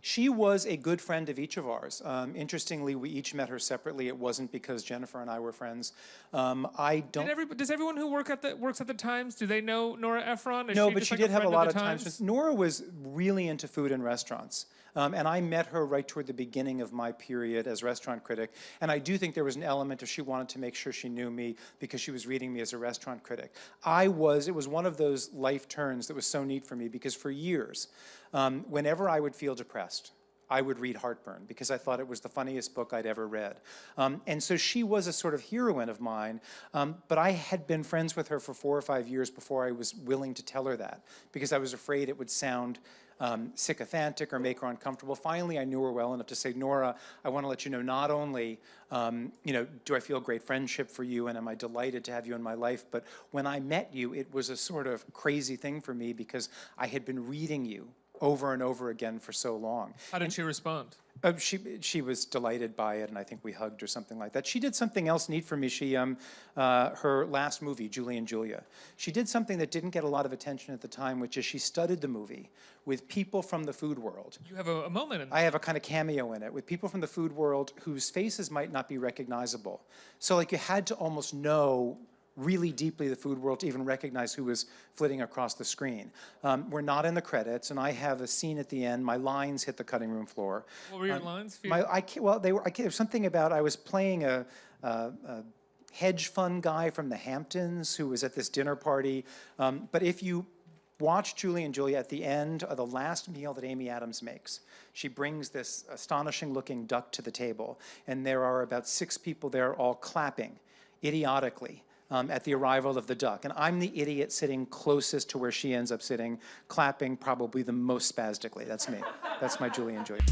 She was a good friend of each of ours. Interestingly, we each met her separately. It wasn't because Jennifer and I were friends. I don't. Does everyone who works at the Times, do they know Nora Ephron? No, but she did have a lot of times. Nora was really into food and restaurants. And I met her right toward the beginning of my period as restaurant critic. And I do think there was an element of she wanted to make sure she knew me because she was reading me as a restaurant critic. It was one of those life turns that was so neat for me because for years, whenever I would feel depressed, I would read Heartburn because I thought it was the funniest book I'd ever read. And so she was a sort of heroine of mine, but I had been friends with her for 4 or 5 years before I was willing to tell her that because I was afraid it would sound sycophantic or make her uncomfortable. Finally, I knew her well enough to say, Nora, I want to let you know not only do I feel great friendship for you and am I delighted to have you in my life, but when I met you, it was a sort of crazy thing for me because I had been reading you over and over again for so long. How did she respond? She was delighted by it, and I think we hugged or something like that. She did something else neat for me. Her last movie, Julie and Julia, she did something that didn't get a lot of attention at the time, which is she studied the movie with people from the food world. You have a moment in I have a kind of cameo in it with people from the food world whose faces might not be recognizable. So like you had to almost know really deeply the food world to even recognize who was flitting across the screen. We're not in the credits, and I have a scene at the end. My lines hit the cutting room floor. What were your lines? There's something about I was playing a hedge fund guy from the Hamptons who was at this dinner party. But if you watch Julie and Julia at the end of the last meal that Amy Adams makes, she brings this astonishing-looking duck to the table, and there are about 6 people there all clapping idiotically at the arrival of the duck. And I'm the idiot sitting closest to where she ends up sitting, clapping probably the most spastically. That's me. That's my Julie and Julia.